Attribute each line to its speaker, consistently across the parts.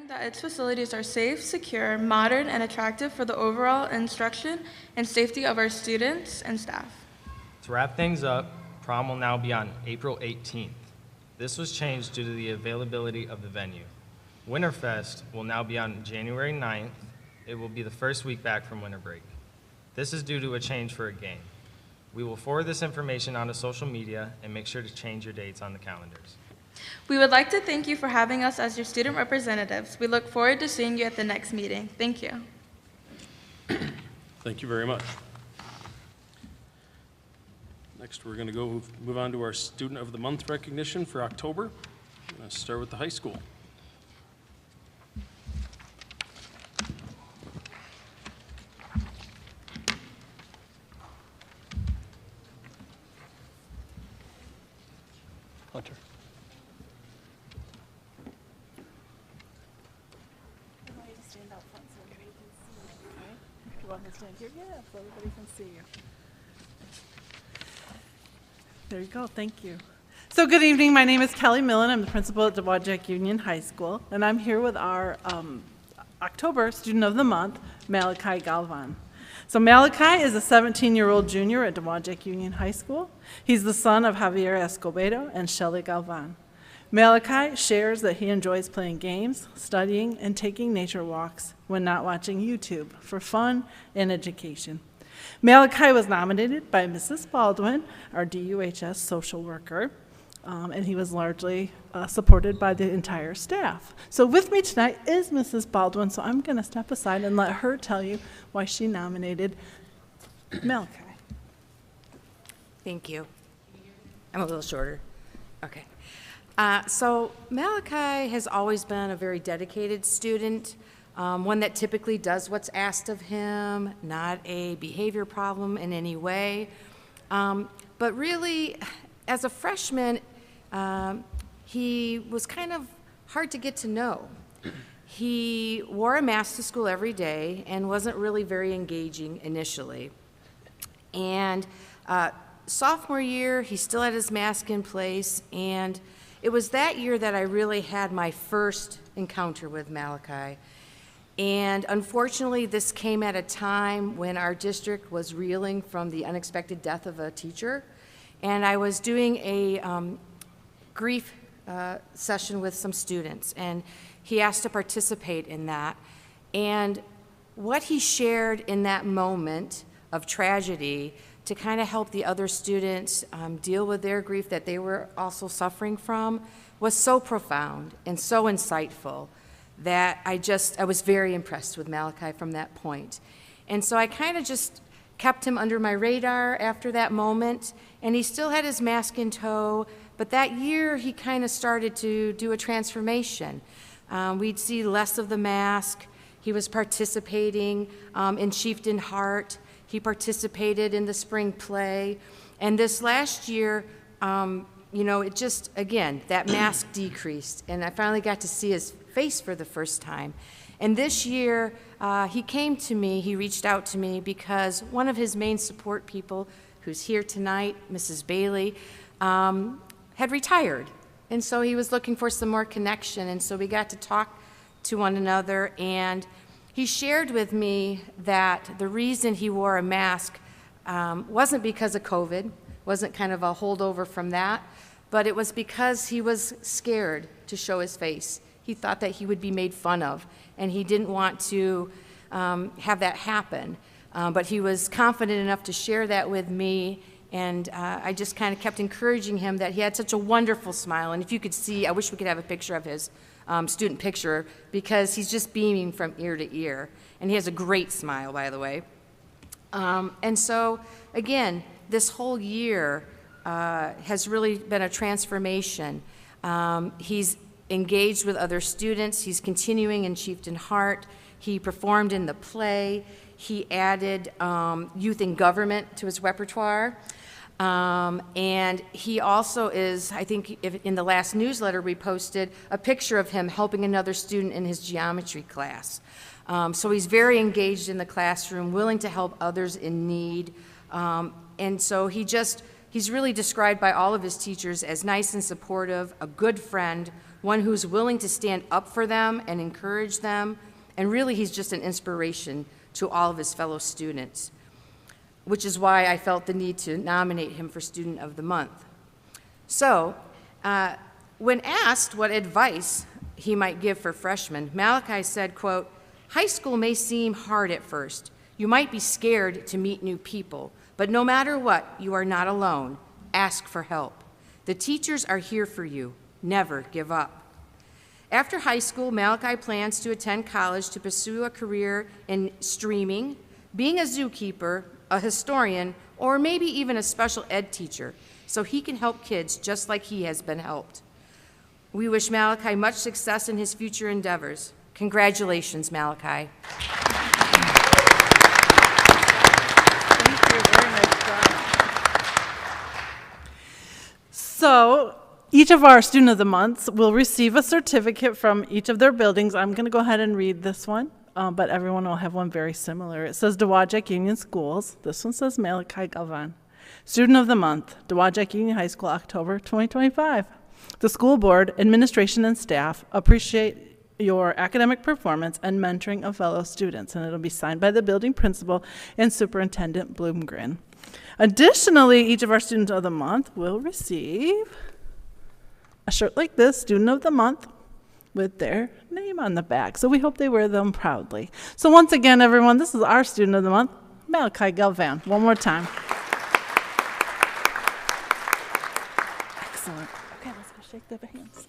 Speaker 1: ensuring that its facilities are safe, secure, modern, and attractive for the overall instruction and safety of our students and staff.
Speaker 2: To wrap things up, prom will now be on April 18th. This was changed due to the availability of the venue. Winterfest will now be on January 9th. It will be the first week back from winter break. This is due to a change for a game. We will forward this information onto social media and make sure to change your dates on the calendars.
Speaker 1: We would like to thank you for having us as your student representatives. We look forward to seeing you at the next meeting. Thank you.
Speaker 3: Thank you very much. Next, we're going to move on to our Student of the Month recognition for October. I'm going to start with the high school. Hunter.
Speaker 4: I want you to stand out front so everybody can see you, okay? You want me to stand here? Yeah, so everybody can see you. There you go, thank you. So good evening, my name is Kelly Millen. I'm the principal at Dowagiac Union High School, and I'm here with our October Student of the Month, Malachi Galvan. So Malachi is a 17-year-old junior at Dowagiac Union High School. He's the son of Javier Escobedo and Shelly Galvan. Malachi shares that he enjoys playing games, studying, and taking nature walks when not watching YouTube for fun and education. Malachi was nominated by Mrs. Baldwin, our DUHS social worker, and he was largely supported by the entire staff. So with me tonight is Mrs. Baldwin, so I'm going to step aside and let her tell you why she nominated Malachi.
Speaker 5: Thank you. I'm a little shorter. Okay. So Malachi has always been a very dedicated student, one that typically does what's asked of him, not a behavior problem in any way. But really, as a freshman, he was kind of hard to get to know. He wore a mask to school every day and wasn't really very engaging initially. And sophomore year, he still had his mask in place, and it was that year that I really had my first encounter with Malachi. And unfortunately, this came at a time when our district was reeling from the unexpected death of a teacher. And I was doing a grief session with some students, and he asked to participate in that. And what he shared in that moment of tragedy to kind of help the other students deal with their grief that they were also suffering from was so profound and so insightful that I was very impressed with Malachi from that point. And so I kind of just kept him under my radar after that moment, and he still had his mask in tow, but that year he kind of started to do a transformation. We'd see less of the mask. He was participating in Chieftain Heart. He participated in the spring play. And this last year, it just, again, that mask decreased, and I finally got to see his face for the first time. And this year, he came to me, he reached out to me because one of his main support people, who's here tonight, Mrs. Bailey, had retired. And so he was looking for some more connection, and so we got to talk to one another, and he shared with me that the reason he wore a mask wasn't because of COVID, wasn't kind of a holdover from that, but it was because he was scared to show his face. He thought that he would be made fun of, and he didn't want to have that happen. But he was confident enough to share that with me, and I just kind of kept encouraging him that he had such a wonderful smile. And if you could see, I wish we could have a picture of his student picture, because he's just beaming from ear to ear. And he has a great smile, by the way. And so, again, this whole year has really been a transformation. He's engaged with other students. He's continuing in Chieftain Heart. He performed in the play. He added youth in government to his repertoire. And he also is, I think in the last newsletter we posted, a picture of him helping another student in his geometry class. So he's very engaged in the classroom, willing to help others in need. And so he He's really described by all of his teachers as nice and supportive, a good friend, one who's willing to stand up for them and encourage them, and really he's just an inspiration to all of his fellow students, which is why I felt the need to nominate him for Student of the Month. So, when asked what advice he might give for freshmen, Malachi said, quote, "High school may seem hard at first. You might be scared to meet new people, but no matter what, you are not alone. Ask for help. The teachers are here for you. Never give up." After high school, Malachi plans to attend college to pursue a career in streaming, being a zookeeper, a historian, or maybe even a special ed teacher, so he can help kids just like he has been helped. We wish Malachi much success in his future endeavors. Congratulations, Malachi.
Speaker 4: Thank you, very nice job. So, each of our Student of the Months will receive a certificate from each of their buildings. I'm going to go ahead and read this one, but everyone will have one very similar. It says Dowagiac Union Schools. This one says Malachi Galvan. Student of the Month, Dowagiac Union High School, October 2025. The school board, administration, and staff appreciate your academic performance and mentoring of fellow students, and it'll be signed by the building principal and Superintendent Bloomgren. Additionally, each of our Students of the Month will receive a shirt like this, Student of the Month, with their name on the back. So we hope they wear them proudly. So once again, everyone, this is our Student of the Month, Malachi Galvan. One more time. Excellent. Okay, let's go shake their hands.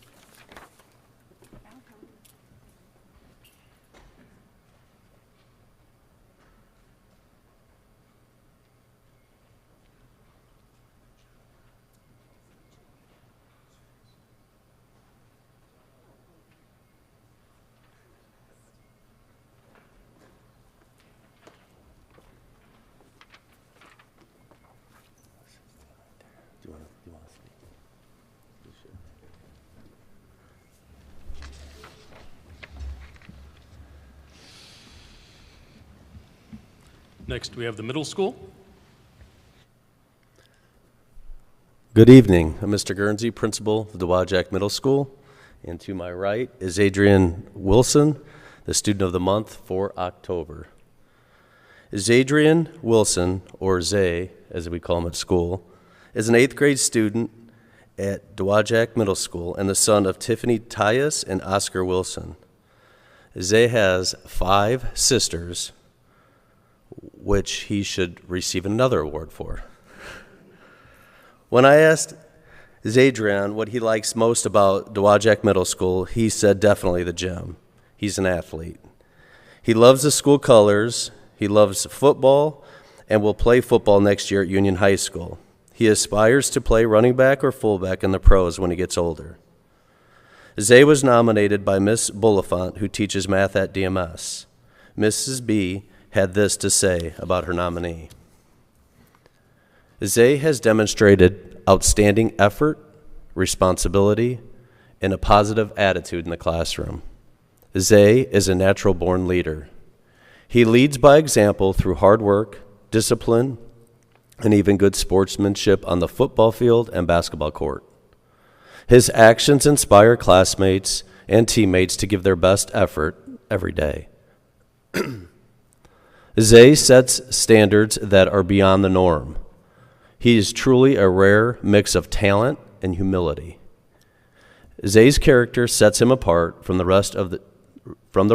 Speaker 3: Next, we have the middle school.
Speaker 6: Good evening. I'm Mr. Guernsey, principal of the Dowagiac Middle School. And to my right is Adrian Wilson, the Student of the Month for October. Adrian Wilson, or Zay, as we call him at school, is an 8th grade student at Dowagiac Middle School and the son of Tiffany Tyus and Oscar Wilson. Zay has 5 sisters, which he should receive another award for. When I asked Zadrian what he likes most about Dowagiac Middle School, he said definitely the gym. He's an athlete. He loves the school colors, he loves football, and will play football next year at Union High School. He aspires to play running back or fullback in the pros when he gets older. Zay was nominated by Miss Bulifant, who teaches math at DMS. Mrs. B had this to say about her nominee. Zay has demonstrated outstanding effort, responsibility, and a positive attitude in the classroom. Zay is a natural-born leader. He leads by example through hard work, discipline, and even good sportsmanship on the football field and basketball court. His actions inspire classmates and teammates to give their best effort every day. Zay sets standards that are beyond the norm. He is truly a rare mix of talent and humility. Zay's character sets him apart from the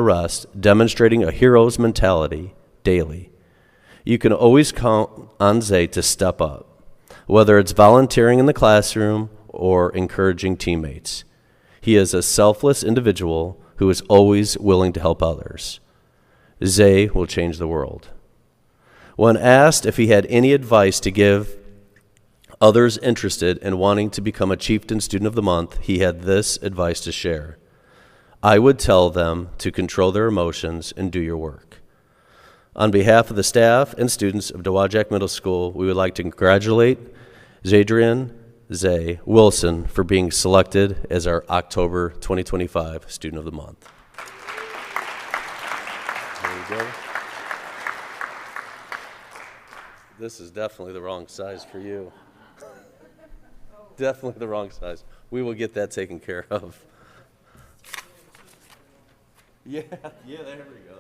Speaker 6: rest, demonstrating a hero's mentality daily. You can always count on Zay to step up, whether it's volunteering in the classroom or encouraging teammates. He is a selfless individual who is always willing to help others. Zay will change the world. When asked if he had any advice to give others interested in wanting to become a Chieftain Student of the Month, he had this advice to share. I would tell them to control their emotions and do your work. On behalf of the staff and students of Dowagiac Middle School, we would like to congratulate Zadrian Zay Wilson for being selected as our October 2025 Student of the Month. There you go. This is definitely the wrong size for you. definitely the wrong size. We will get that taken care of. Yeah, there we go. There we go.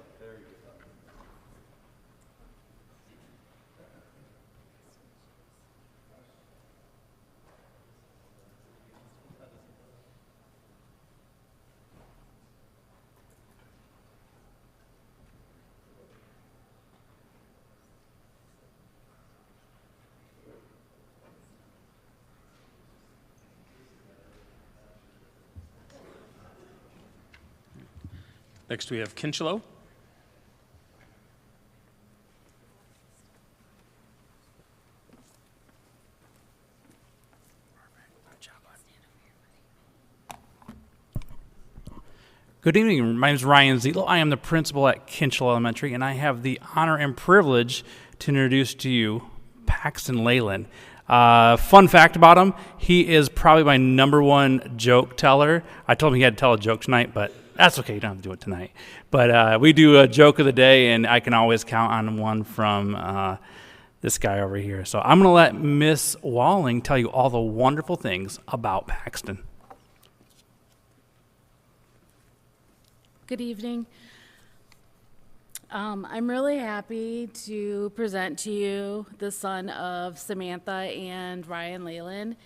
Speaker 3: Next, we have Kinchelo.
Speaker 7: Good evening. My name is Ryan Zietlow. I am the principal at Kinchelo Elementary, and I have the honor and privilege to introduce to you Paxton Leyland. Fun fact about him, he is probably my #1 joke teller. I told him he had to tell a joke tonight, but that's okay. You don't have to do it tonight. But we do a joke of the day, and I can always count on one from this guy over here. So I'm going to let Miss Walling tell you all the wonderful things about Paxton.
Speaker 8: Good evening. I'm really happy to present to you the son of Samantha and Ryan Leyland,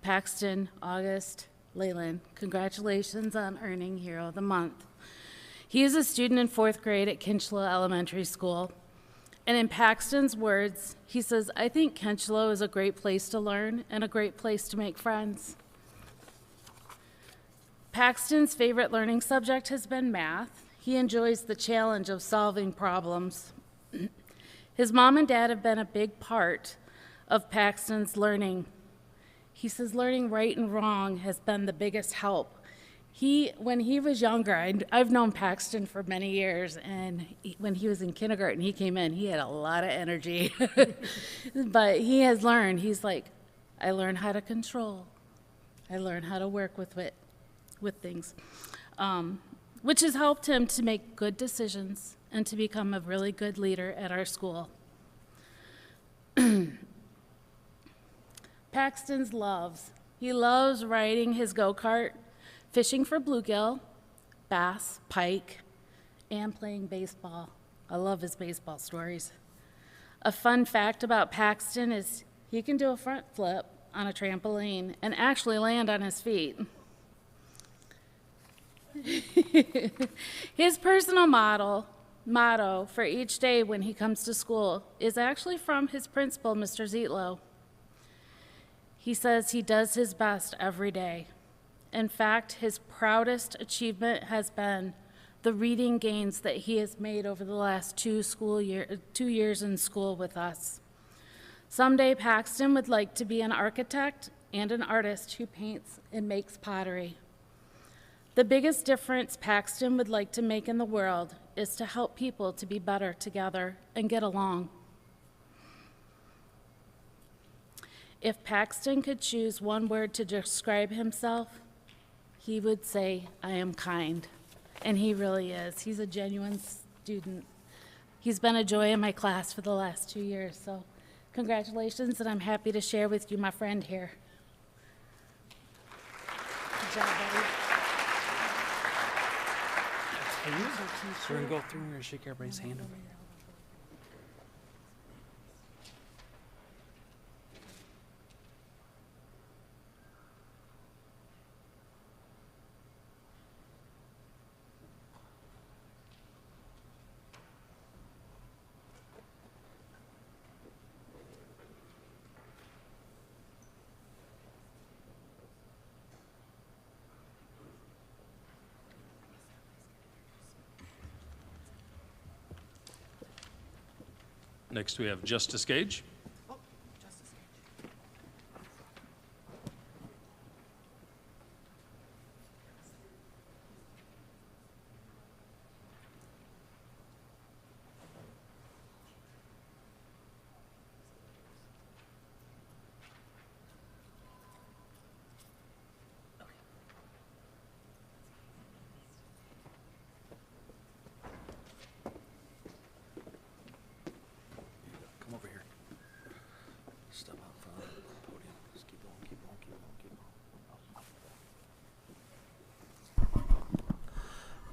Speaker 8: Paxton August Leyland. Congratulations on earning Hero of the Month. He is a student in 4th grade at Kinchelo Elementary School. And in Paxton's words, he says, "I think Kinchelo is a great place to learn and a great place to make friends." Paxton's favorite learning subject has been math. He enjoys the challenge of solving problems. His mom and dad have been a big part of Paxton's learning. He says learning right and wrong has been the biggest help. When he was younger, I've known Paxton for many years, and when he was in kindergarten, he came in, he had a lot of energy. But he has learned, he's like, I learned how to control. I learned how to work with things, which has helped him to make good decisions and to become a really good leader at our school. Paxton he loves riding his go-kart, fishing for bluegill, bass, pike, and playing baseball. I love his baseball stories. A fun fact about Paxton is he can do a front flip on a trampoline and actually land on his feet. His personal motto for each day when he comes to school is actually from his principal, Mr. Zietlow. He says he does his best every day. In fact, his proudest achievement has been the reading gains that he has made over the last 2 years in school with us. Someday, Paxton would like to be an architect and an artist who paints and makes pottery. The biggest difference Paxton would like to make in the world is to help people to be better together and get along. If Paxton could choose one word to describe himself, he would say, I am kind. And he really is. He's a genuine student. He's been a joy in my class for the last 2 years. So congratulations, and I'm happy to share with you my friend here. Good job, buddy.
Speaker 7: We're going to go through and we're going to shake everybody's hand over here.
Speaker 3: Next, we have Justice Gage.
Speaker 7: Come over here.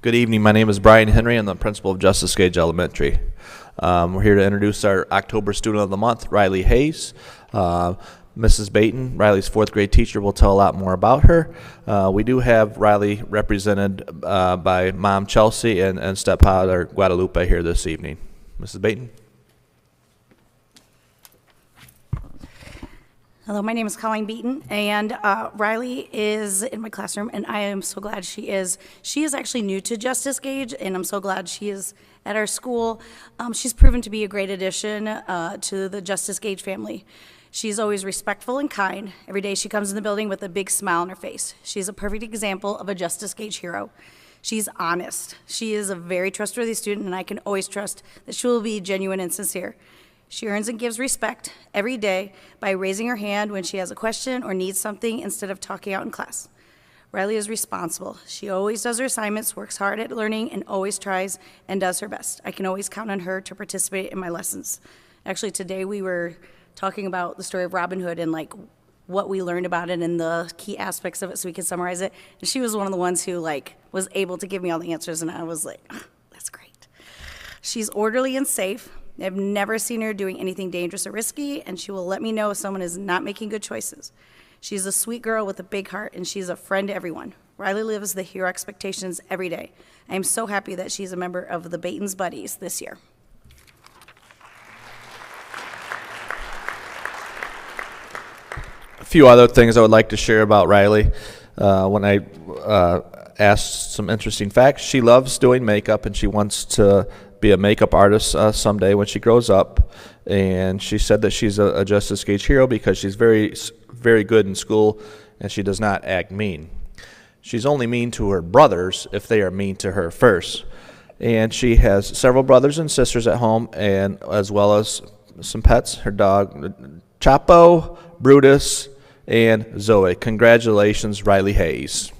Speaker 9: Good evening. My name is Brian Henry. I'm the principal of Justice Gage Elementary. We're here to introduce our October Student of the Month, Riley Hayes. Mrs. Baton, Riley's fourth grade teacher, will tell a lot more about her. We do have Riley represented by Mom Chelsea and stepfather Guadalupe here this evening. Mrs. Baton.
Speaker 10: Hello, my name is Colleen Beaton, and Riley is in my classroom, and I am so glad she is. She is actually new to Justice Gage, and I'm so glad she is at our school. She's proven to be a great addition to the Justice Gage family. She's always respectful and kind. Every day she comes in the building with a big smile on her face. She's a perfect example of a Justice Gage hero. She's honest. She is a very trustworthy student, and I can always trust that she will be genuine and sincere. She earns and gives respect every day by raising her hand when she has a question or needs something instead of talking out in class. Riley is responsible. She always does her assignments, works hard at learning, and always tries and does her best. I can always count on her to participate in my lessons. Actually, today we were talking about the story of Robin Hood and like what we learned about it and the key aspects of it so we could summarize it. And she was one of the ones who like was able to give me all the answers, and I was like, oh, that's great. She's orderly and safe. I've never seen her doing anything dangerous or risky, and she will let me know if someone is not making good choices. She's a sweet girl with a big heart, and she's a friend to everyone. Riley lives the hero expectations every day. I am so happy that she's a member of the Baton's Buddies this year.
Speaker 9: A few other things I would like to share about Riley. When I asked some interesting facts, she loves doing makeup, and she wants to be a makeup artist someday when she grows up. And she said that she's a Justice Gage hero because she's very, very good in school, and she does not act mean. She's only mean to her brothers if they are mean to her first. And she has several brothers and sisters at home, and as well as some pets, her dog Chapo, Brutus, and Zoe. Congratulations, Riley Hayes.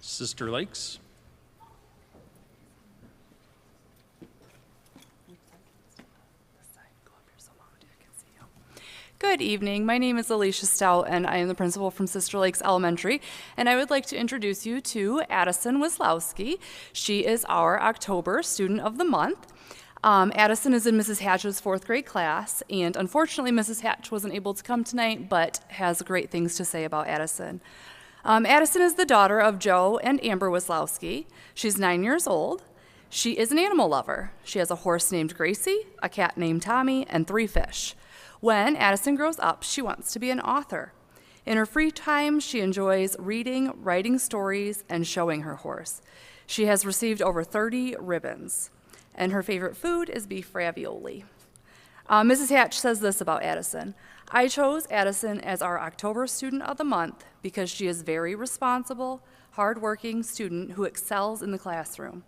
Speaker 3: Sister Lakes.
Speaker 11: Good evening. My name is Alicia Stout, and I am the principal from Sister Lakes Elementary, and I would like to introduce you to Addison Wislowski. She is our October Student of the Month. Addison is in Mrs. Hatch's fourth grade class, and unfortunately Mrs. Hatch wasn't able to come tonight, but has great things to say about Addison. Addison is the daughter of Joe and Amber Wislowski. She's 9 years old. She is an animal lover. She has a horse named Gracie, a cat named Tommy, and 3 fish. When Addison grows up, she wants to be an author. In her free time, she enjoys reading, writing stories, and showing her horse. She has received over 30 ribbons, and her favorite food is beef ravioli. Mrs. Hatch says this about Addison. I chose Addison as our October Student of the Month because she is very responsible, hardworking student who excels in the classroom.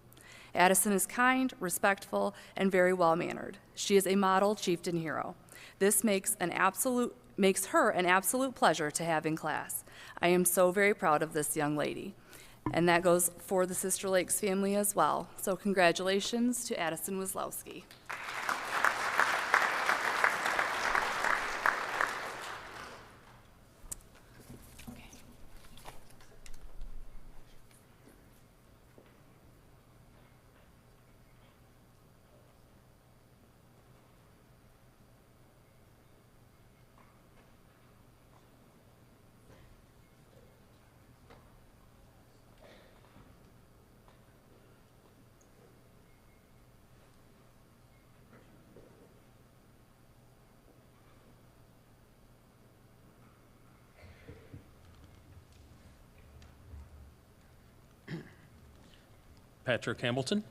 Speaker 11: Addison is kind, respectful, and very well-mannered. She is a model chieftain hero. This makes her an absolute pleasure to have in class. I am so very proud of this young lady. And that goes for the Sister Lakes family as well. So congratulations to Addison Wislowski.
Speaker 3: Patrick Hamilton.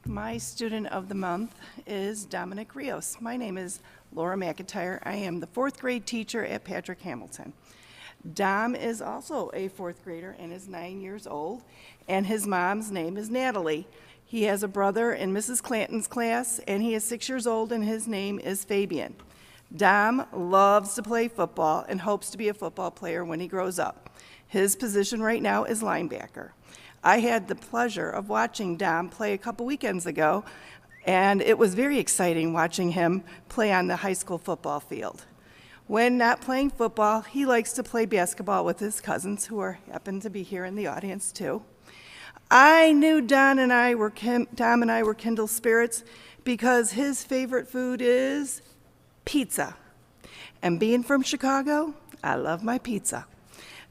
Speaker 12: My student of the month is Dominic Rios. My name is Laura McIntyre. I am the fourth grade teacher at Patrick Hamilton. Dom is also a fourth grader and is 9 years old, and his mom's name is Natalie. He has a brother in Mrs. Clanton's class, and he is 6 years old, and his name is Fabian. Dom loves to play football and hopes to be a football player when he grows up. His position right now is linebacker. I had the pleasure of watching Dom play a couple weekends ago, and it was very exciting watching him play on the high school football field. When not playing football, he likes to play basketball with his cousins, who happen to be here in the audience too. I knew Dom and I were kindred spirits because his favorite food is pizza. And being from Chicago, I love my pizza.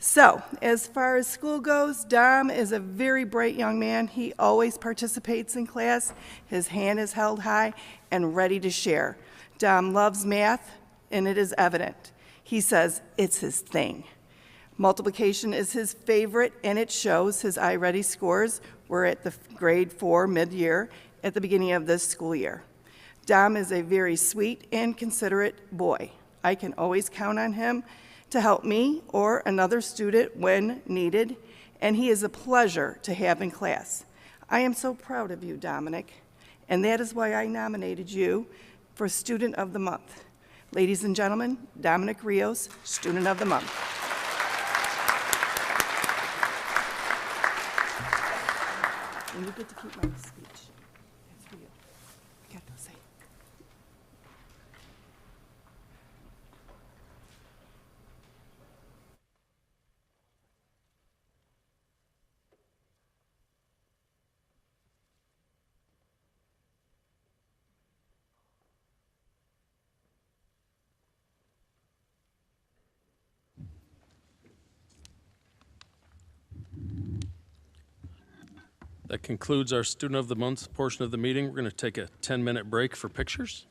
Speaker 12: So, as far as school goes, Dom is a very bright young man. He always participates in class. His hand is held high and ready to share. Dom loves math, and it is evident. He says it's his thing. Multiplication is his favorite, and it shows. His iReady scores were at the grade 4 mid-year at the beginning of this school year. Dom is a very sweet and considerate boy. I can always count on him to help me or another student when needed, and he is a pleasure to have in class. I am so proud of you, Dominic, and that is why I nominated you for Student of the Month. Ladies and gentlemen, Dominic Rios, Student of the Month. And you get to keep my speech. That's for you. I got to say.
Speaker 3: That concludes our Student of the Month portion of the meeting. We're going to take a 10-minute break for pictures.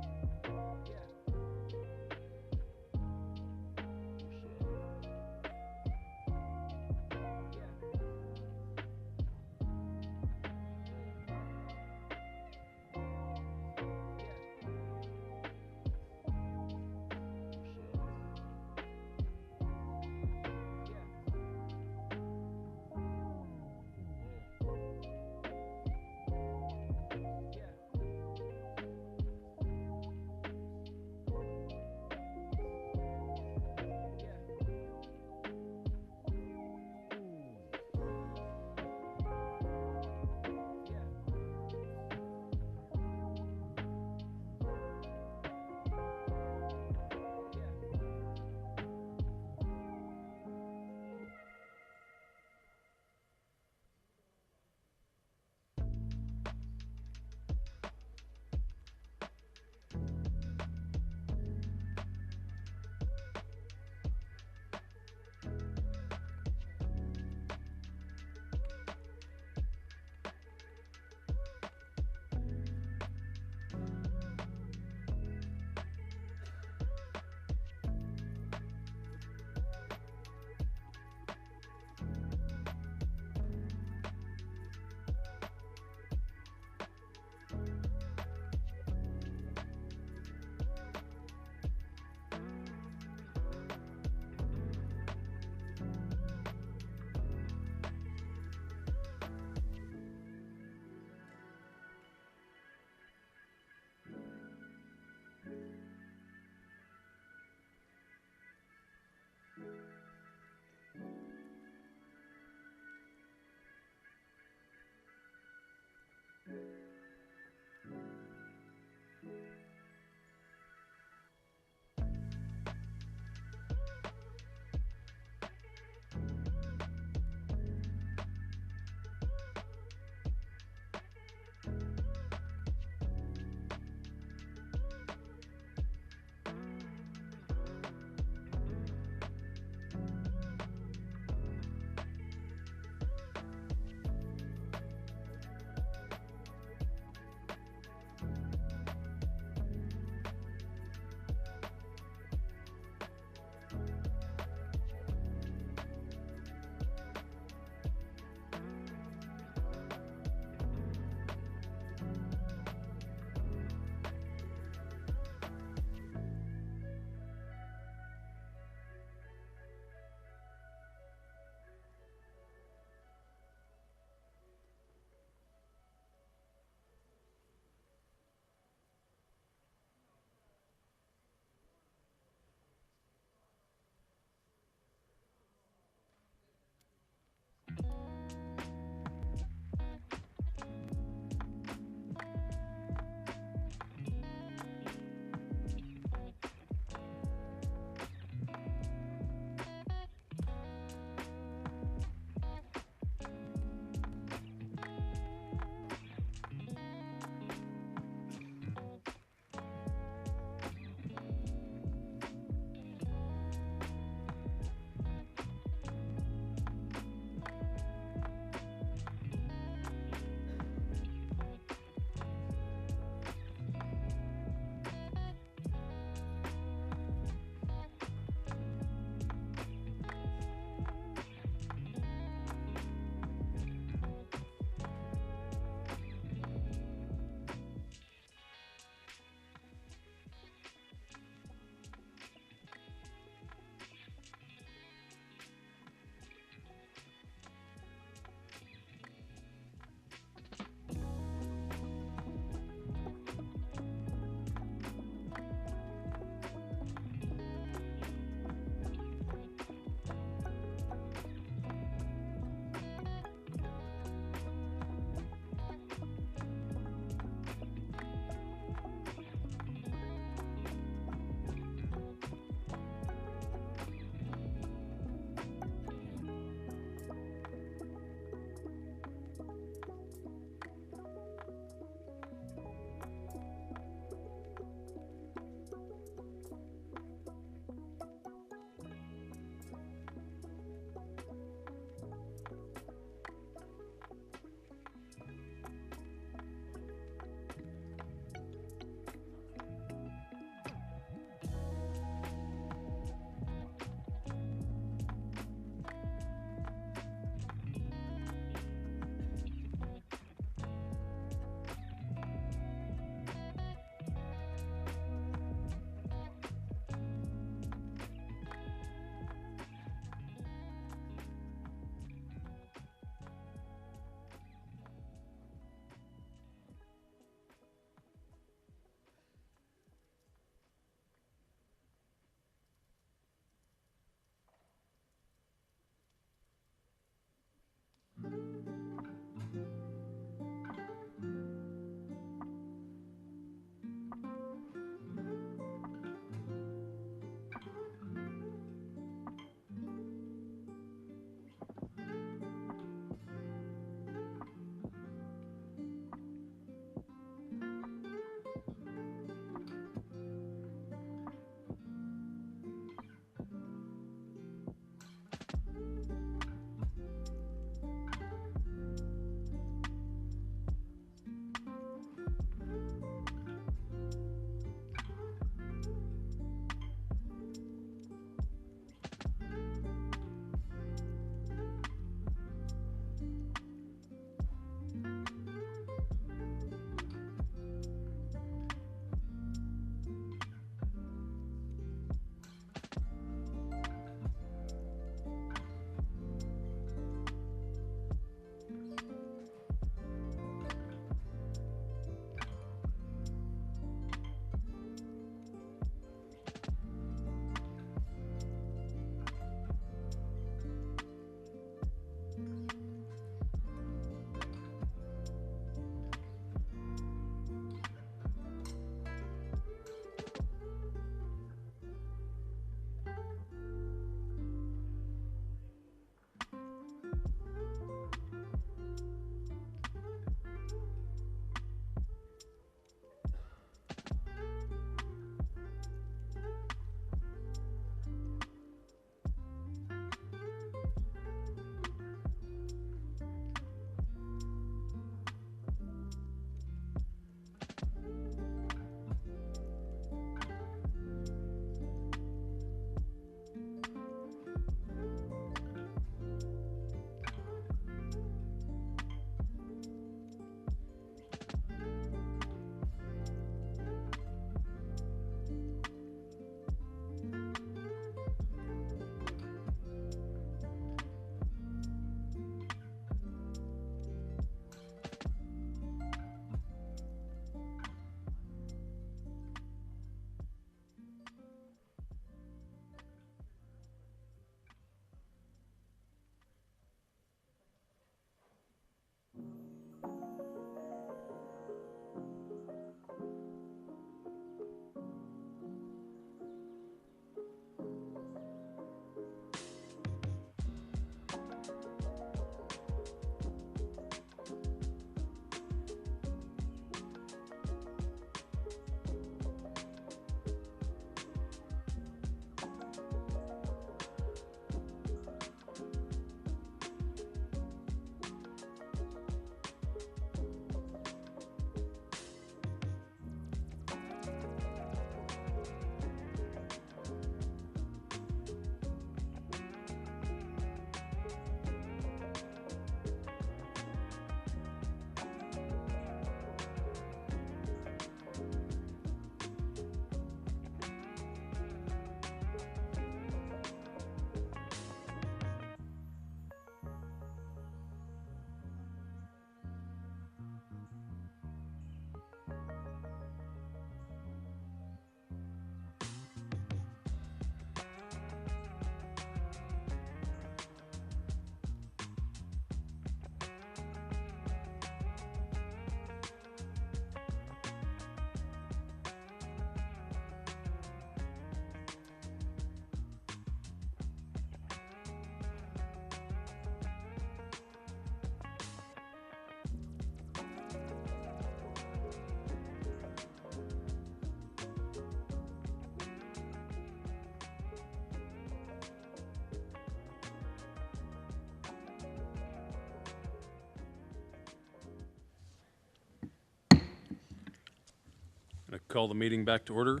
Speaker 3: I'm going to call the meeting back to order.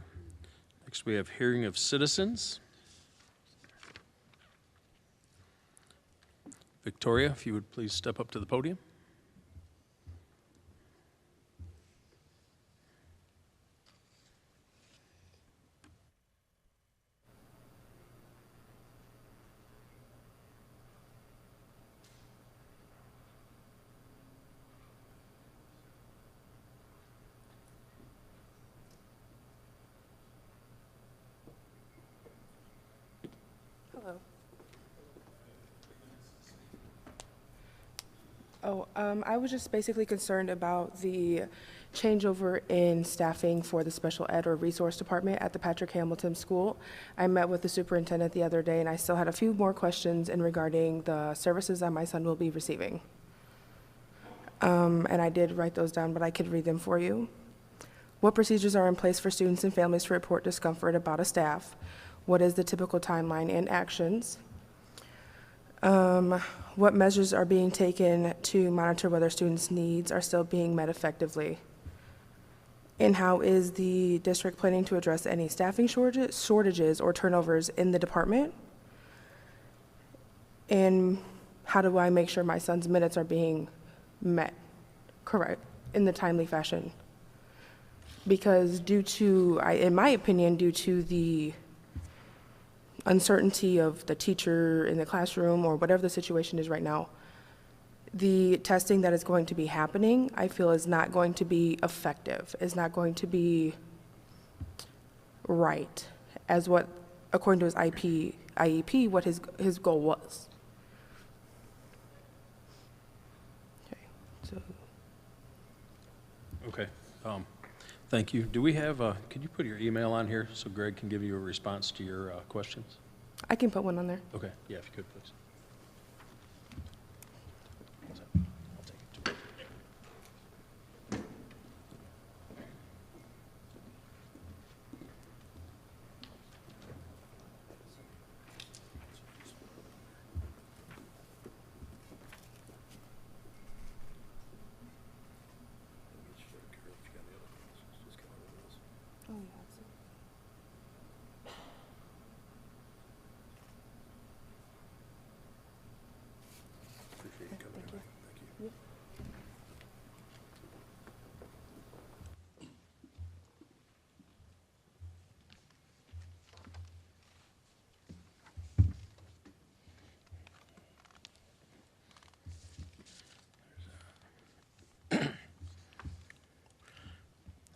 Speaker 3: Next, we have hearing of citizens. Victoria, if you would please step up to the podium.
Speaker 13: I was just basically concerned about the changeover in staffing for the special ed or resource department at the Patrick Hamilton School. I met with the superintendent the other day, and I still had a few more questions in regarding the services that my son will be receiving. And I did write those down, but I could read them for you. What procedures are in place for students and families to report discomfort about a staff? What is the typical timeline and actions? What measures are being taken to monitor whether students' needs are still being met effectively? And how is the district planning to address any staffing shortages or turnovers in the department? And how do I make sure my son's minutes are being met correct in the timely fashion? Because in my opinion, due to the uncertainty of the teacher in the classroom or whatever the situation is right now, the testing that is going to be happening, I feel is not going to be effective, is not going to be right as what, according to his IEP, what his goal was. Okay, so.
Speaker 3: Okay, thank you. Do we have, could you put your email on here so Greg can give you a response to your questions?
Speaker 13: I can put one on there.
Speaker 3: Okay, yeah, if you could, please. I'll take it.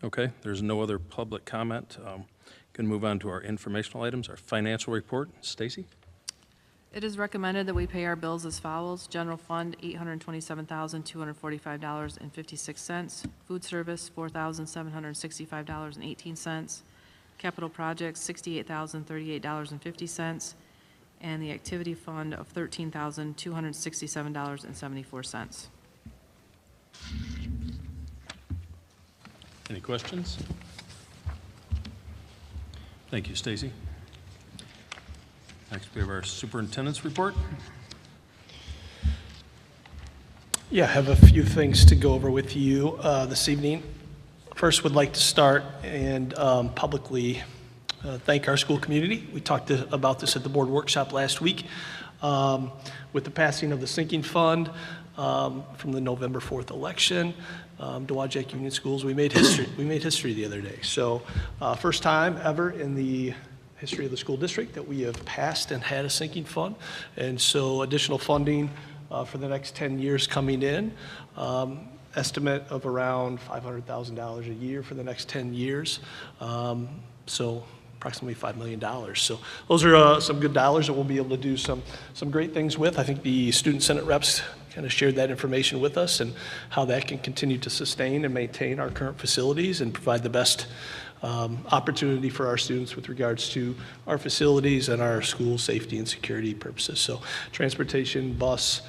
Speaker 3: Okay, there's no other public comment. Can move on to our informational items, our financial report. Stacy?
Speaker 14: It is recommended that we pay our bills as follows. General fund, $827,245.56. Food service, $4,765.18. Capital projects, $68,038.50. And the activity fund of $13,267.74.
Speaker 3: Any questions? Thank you, Stacy. Next, we have our superintendent's report.
Speaker 15: Yeah, I have a few things to go over with you this evening. First, would like to start and publicly thank our school community. We talked about this at the board workshop last week. With the passing of the sinking fund from the November 4th election, Dowagiac Union Schools, we made history. We made history the other day. So first time ever in the history of the school district that we have passed and had a sinking fund. And so additional funding for the next 10 years coming in. Estimate of around $500,000 a year for the next 10 years. So approximately $5 million. So those are some good dollars that we'll be able to do some great things with. I think the student senate reps kind of shared that information with us and how that can continue to sustain and maintain our current facilities and provide the best opportunity for our students with regards to our facilities and our school safety and security purposes. So transportation, bus,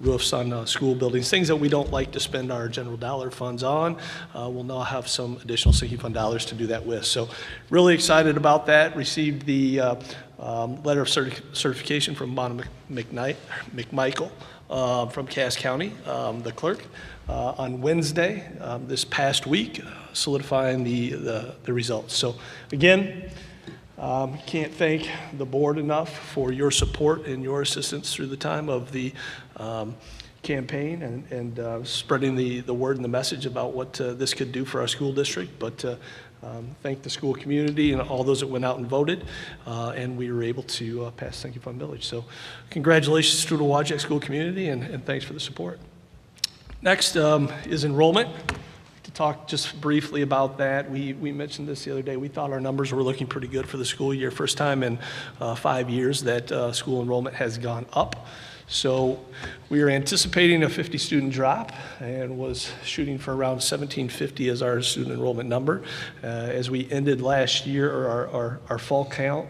Speaker 15: roofs on school buildings, things that we don't like to spend our general dollar funds on. We'll now have some additional sinking fund dollars to do that with. So really excited about that. Received the letter of certification from Bonham McMichael from Cass County, the clerk, on Wednesday this past week, solidifying the results. So again, can't thank the board enough for your support and your assistance through the time of the campaign and spreading the word and the message about what this could do for our school district. But thank the school community and all those that went out and voted, and we were able to pass Thank You Fund Village. So congratulations to the Dowagiac school community, and thanks for the support. Next is enrollment. To talk just briefly about that, we mentioned this the other day. We thought our numbers were looking pretty good for the school year. First time in 5 years that school enrollment has gone up. So we are anticipating a 50 student drop and was shooting for around 1,750 as our student enrollment number. As we ended last year, or our fall count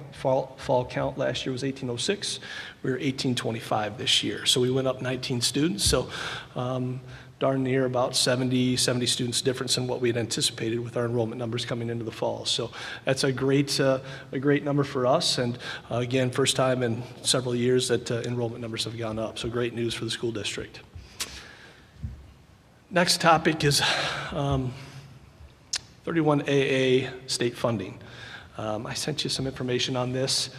Speaker 15: last year was 1,806. We were 1,825 this year. So we went up 19 students. So darn near about 70 students difference in what we had anticipated with our enrollment numbers coming into the fall. So that's a great number for us. And again, first time in several years that enrollment numbers have gone up. So great news for the school district. Next topic is 31AA state funding. I sent you some information on this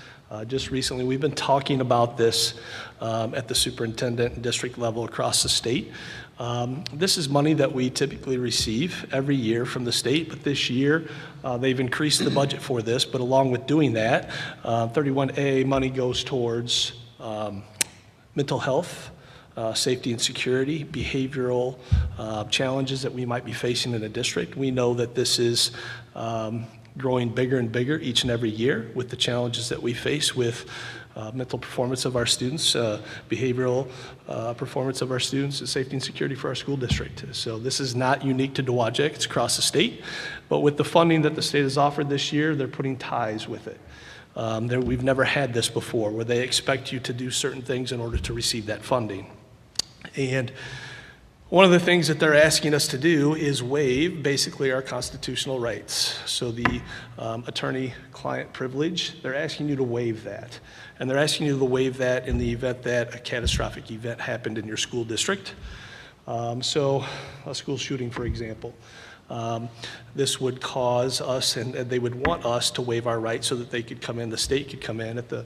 Speaker 15: just recently. We've been talking about this at the superintendent and district level across the state. This is money that we typically receive every year from the state, but this year they've increased the budget for this. But along with doing that, 31A money goes towards mental health, safety and security, behavioral challenges that we might be facing in a district. We know that this is growing bigger and bigger each and every year with the challenges that we face with mental performance of our students, behavioral performance of our students, and safety and security for our school district. So this is not unique to Dowagiac, it's across the state. But with the funding that the state has offered this year, they're putting ties with it. We've never had this before, where they expect you to do certain things in order to receive that funding. And one of the things that they're asking us to do is waive basically our constitutional rights. So the attorney-client privilege, they're asking you to waive that. And they're asking you to waive that in the event that a catastrophic event happened in your school district. So a school shooting, for example. This would cause us, and they would want us to waive our rights so that they could come in, the state could come in at the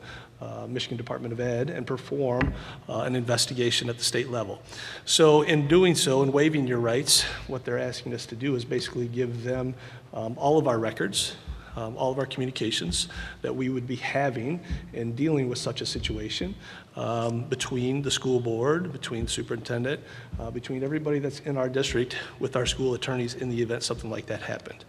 Speaker 15: Michigan Department of Ed and perform an investigation at the state level. So in doing so, in waiving your rights, what they're asking us to do is basically give them all of our records, all of our communications that we would be having in dealing with such a situation between the school board, between the superintendent, between everybody that's in our district with our school attorneys in the event something like that happened.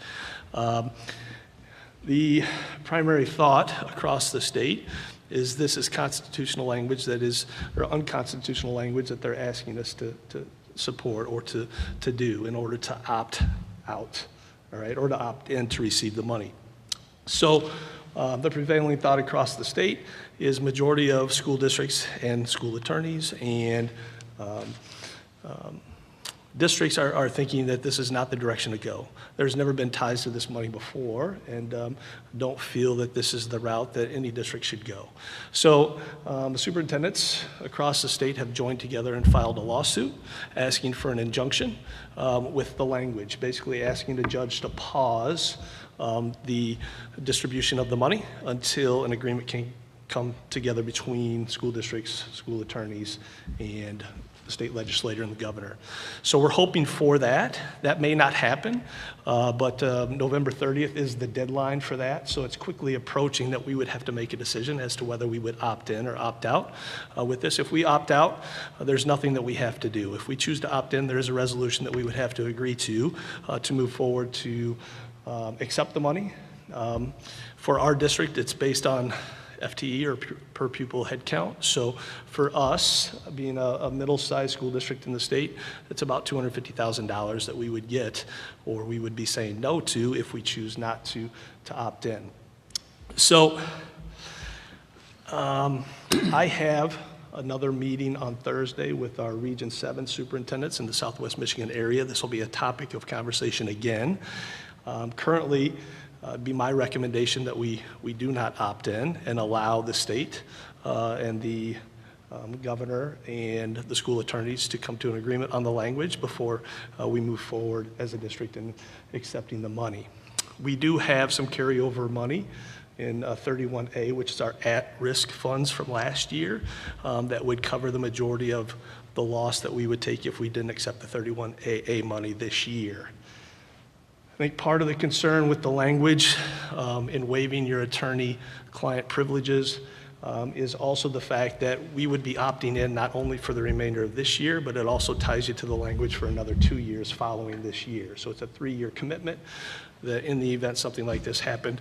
Speaker 15: The primary thought across the state is this is constitutional language that is, or unconstitutional language that they're asking us to support or to do in order to opt out, all right, or to opt in to receive the money. So the prevailing thought across the state is majority of school districts and school attorneys and districts are thinking that this is not the direction to go. There's never been ties to this money before, and don't feel that this is the route that any district should go. So the superintendents across the state have joined together and filed a lawsuit asking for an injunction with the language, basically asking the judge to pause the distribution of the money until an agreement can come together between school districts, school attorneys, and the state legislator and the governor. So we're hoping for that. That may not happen, but November 30th is the deadline for that. So it's quickly approaching that we would have to make a decision as to whether we would opt in or opt out with this. If we opt out, there's nothing that we have to do. If we choose to opt in, there is a resolution that we would have to agree to move forward to accept the money. For our district, it's based on FTE or per pupil head count. So for us, being a middle-sized school district in the state, it's about $250,000 that we would get, or we would be saying no to if we choose not to opt in. So I have another meeting on Thursday with our Region 7 superintendents in the Southwest Michigan area. This will be a topic of conversation again. Currently, it'd be my recommendation that we do not opt in and allow the state and the governor and the school attorneys to come to an agreement on the language before we move forward as a district in accepting the money. We do have some carryover money in 31A, which is our at-risk funds from last year, that would cover the majority of the loss that we would take if we didn't accept the 31AA money this year. I think part of the concern with the language in waiving your attorney-client privileges is also the fact that we would be opting in not only for the remainder of this year, but it also ties you to the language for another 2 years following this year. So it's a 3-year commitment that in the event something like this happened,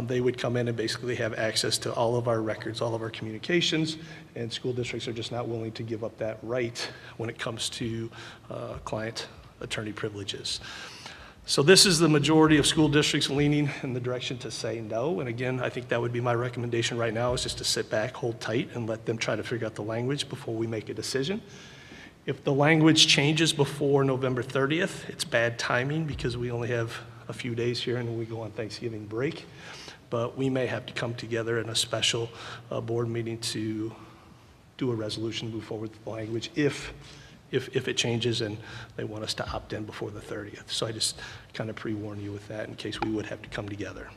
Speaker 15: they would come in and basically have access to all of our records, all of our communications, and school districts are just not willing to give up that right when it comes to client attorney privileges. So this is the majority of school districts leaning in the direction to say no. And again, I think that would be my recommendation right now, is just to sit back, hold tight, and let them try to figure out the language before we make a decision. If the language changes before November 30th, it's bad timing because we only have a few days here and then we go on Thanksgiving break. But we may have to come together in a special board meeting to do a resolution, move forward with the language if it changes and they want us to opt in before the 30th. So I just kind of pre-warn you with that in case we would have to come together.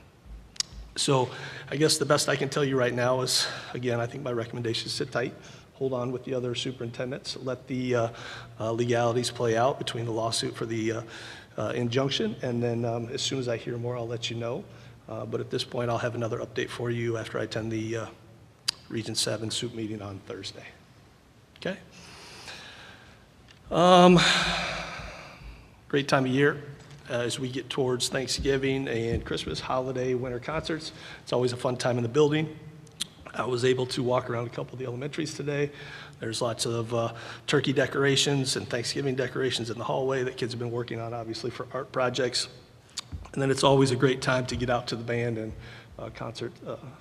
Speaker 15: So I guess the best I can tell you right now is, again, I think my recommendation is sit tight, hold on with the other superintendents, let the legalities play out between the lawsuit for the injunction, and then as soon as I hear more, I'll let you know. But at this point, I'll have another update for you after I attend the Region 7 SOUP meeting on Thursday. Okay? Great time of year as we get towards Thanksgiving and Christmas, holiday, winter concerts. It's always a fun time in the building. I was able to walk around a couple of the elementaries today. There's lots of turkey decorations and Thanksgiving decorations in the hallway that kids have been working on, obviously, for art projects. And then it's always a great time to get out to the band and concert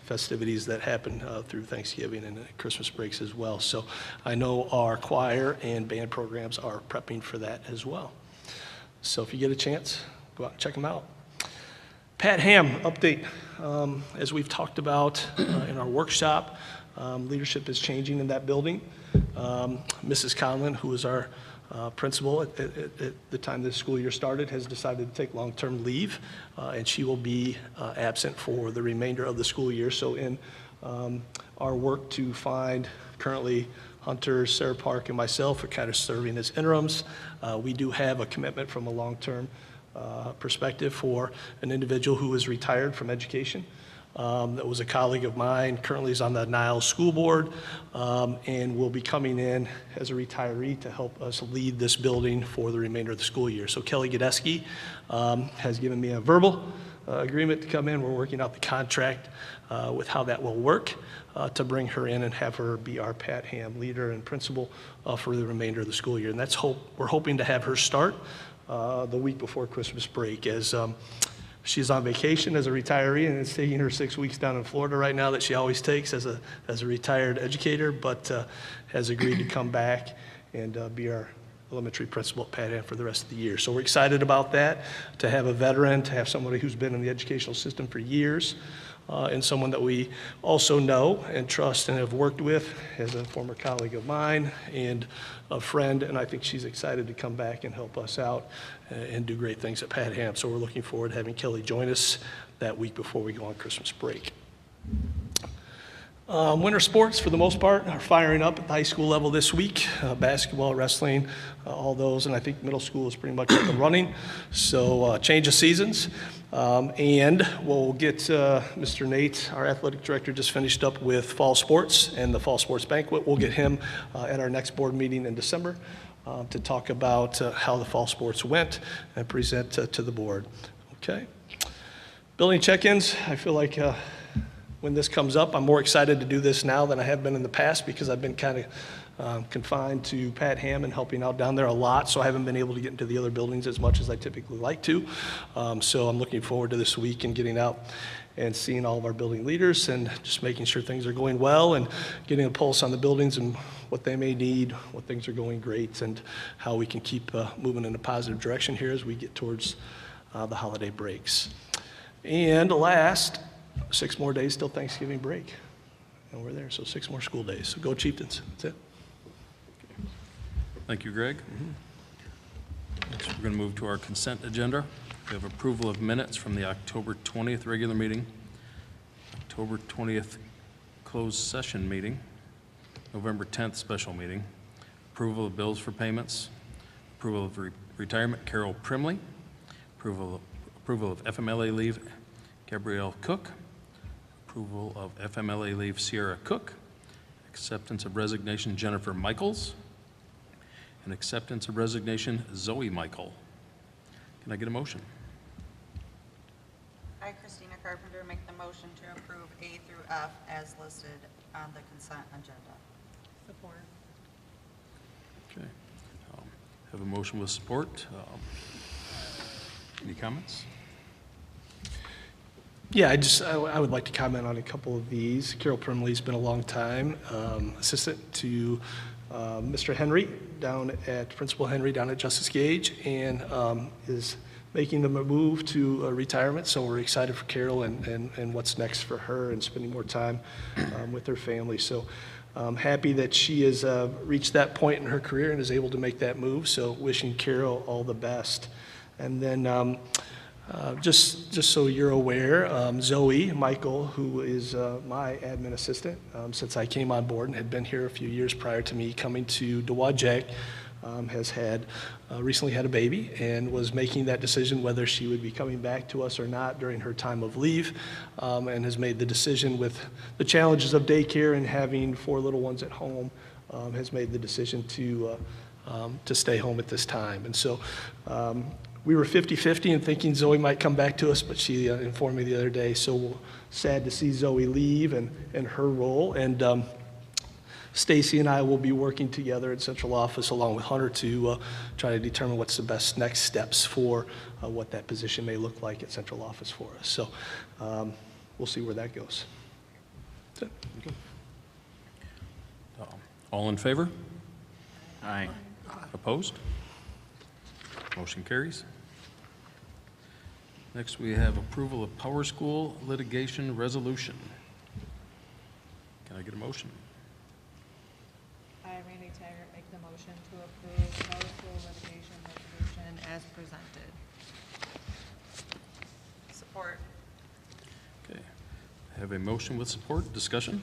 Speaker 15: festivities that happen through Thanksgiving and Christmas breaks as well. So I know our choir and band programs are prepping for that as well. So if you get a chance, go out and check them out. Pat Ham update. As we've talked about in our workshop, leadership is changing in that building. Mrs. Conlon, who is our principal at the time this school year started, has decided to take long-term leave, and she will be absent for the remainder of the school year. So in our work to find, currently Hunter, Sarah Park, and myself are kind of serving as interims. We do have a commitment from a long-term perspective for an individual who is retired from education. That was a colleague of mine, currently is on the Niles School Board, and will be coming in as a retiree to help us lead this building for the remainder of the school year. So Kelly Godesky has given me a verbal agreement to come in. We're working out the contract with how that will work to bring her in and have her be our Pat Ham leader and principal for the remainder of the school year. And that's we're hoping to have her start the week before Christmas break, as she's on vacation as a retiree, and it's taking her 6 weeks down in Florida right now that she always takes as a retired educator, but has agreed to come back and be our elementary principal at Pat Ham for the rest of the year. So we're excited about that, to have a veteran, to have somebody who's been in the educational system for years, and someone that we also know and trust and have worked with as a former colleague of mine and a friend, and I think she's excited to come back and help us out and do great things at Pat Ham. So we're looking forward to having Kelly join us that week before we go on Christmas break. Winter sports, for the most part, are firing up at the high school level this week. Basketball, wrestling, all those, and I think middle school is pretty much up and running. So change of seasons. And we'll get Mr. Nate, our athletic director, just finished up with fall sports and the fall sports banquet. We'll get him at our next board meeting in December to talk about how the fall sports went and present to the board. Okay. Building check-ins, I feel like when this comes up, I'm more excited to do this now than I have been in the past because I've been kind of confined to Pat Ham and helping out down there a lot, so I haven't been able to get into the other buildings as much as I typically like to. So I'm looking forward to this week and getting out and seeing all of our building leaders and just making sure things are going well and getting a pulse on the buildings and what they may need, what things are going great, and how we can keep moving in a positive direction here as we get towards the holiday breaks. And last, 6 more days till Thanksgiving break. and we're there. So 6 more school days. So go Chieftains. That's it.
Speaker 3: Thank you, Greg. Next, we're going to move to our consent agenda. We have approval of minutes from the October 20th regular meeting, October 20th closed session meeting, November 10th special meeting, approval of bills for payments, approval of retirement Carol Primley, approval of FMLA leave Gabrielle Cook, approval of FMLA leave Sierra Cook, acceptance of resignation Jennifer Michaels, and acceptance of resignation Zoe Michael. Can I get a motion?
Speaker 16: I, Christina Carpenter, make the motion to approve A through F as listed on the consent agenda.
Speaker 14: Support.
Speaker 3: Okay. Have a motion with support. Any comments?
Speaker 15: Yeah, I would like to comment on a couple of these. Carol Primley's been a long time assistant to Mr. Henry Principal Henry down at Justice Gage, and is making the move to retirement. So we're excited for Carol and what's next for her, and spending more time with her family. So I'm happy that she has reached that point in her career and is able to make that move. So wishing Carol all the best. And then just so you're aware, Zoe Michael, who is my admin assistant since I came on board and had been here a few years prior to me coming to Dowagiac, has recently had a baby and was making that decision whether she would be coming back to us or not during her time of leave, and has made the decision with the challenges of daycare and having 4 little ones at home, has made the decision to stay home at this time. And so we were 50-50 and thinking Zoe might come back to us, but she informed me the other day. So sad to see Zoe leave and her role. And Stacy and I will be working together at central office along with Hunter to try to determine what's the best next steps for what that position may look like at central office for us. So we'll see where that goes. That's it.
Speaker 3: Okay. All in favor?
Speaker 7: Aye.
Speaker 3: Opposed? Motion carries. Next, we have approval of Power School litigation resolution. Can I get a motion?
Speaker 14: I, Randy Taggart, make the motion to approve Power School litigation resolution as presented.
Speaker 16: Support.
Speaker 3: Okay. I have a motion with support. Discussion?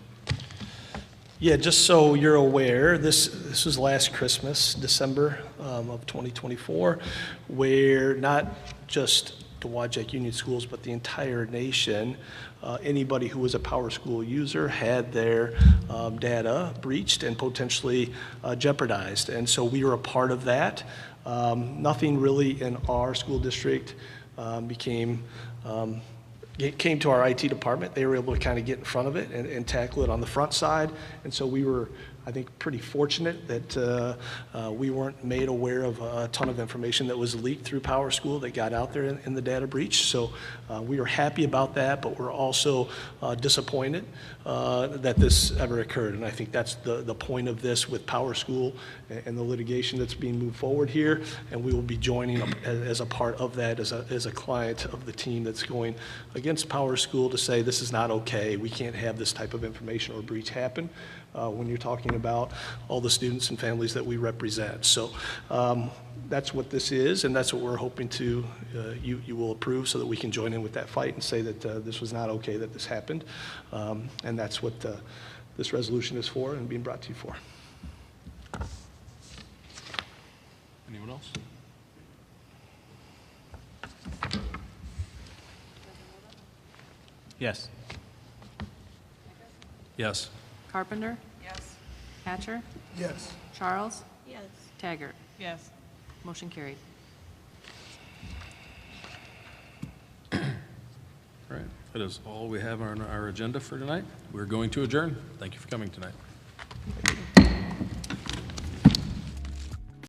Speaker 15: Yeah, just so you're aware, this was last Christmas, December of 2024, where not just Dowagiac Union Schools, but the entire nation, anybody who was a Power School user had their data breached and potentially jeopardized. And so we were a part of that. Nothing really in our school district it came to our IT department. They were able to kind of get in front of it and tackle it on the front side. And so we were, I think, pretty fortunate that we weren't made aware of a ton of information that was leaked through Power School that got out there in the data breach. So we were happy about that, but we're also disappointed that this ever occurred. And I think that's the point of this with Power School and the litigation that's being moved forward here. And we will be joining as a part of that, as a client of the team that's going against Power School to say this is not okay. We can't have this type of information or breach happen when you're talking about all the students and families that we represent. So that's what this is, and that's what we're hoping to you will approve, so that we can join in with that fight and say that this was not okay that this happened, and that's what this resolution is for and being brought to you for.
Speaker 3: Anyone else?
Speaker 7: Yes.
Speaker 3: Yes.
Speaker 14: Carpenter?
Speaker 16: Yes.
Speaker 14: Hatcher?
Speaker 15: Yes.
Speaker 14: Charles?
Speaker 16: Yes.
Speaker 14: Taggart?
Speaker 8: Yes.
Speaker 14: Motion carried.
Speaker 3: All right. That is all we have on our agenda for tonight. We're going to adjourn. Thank you for coming tonight.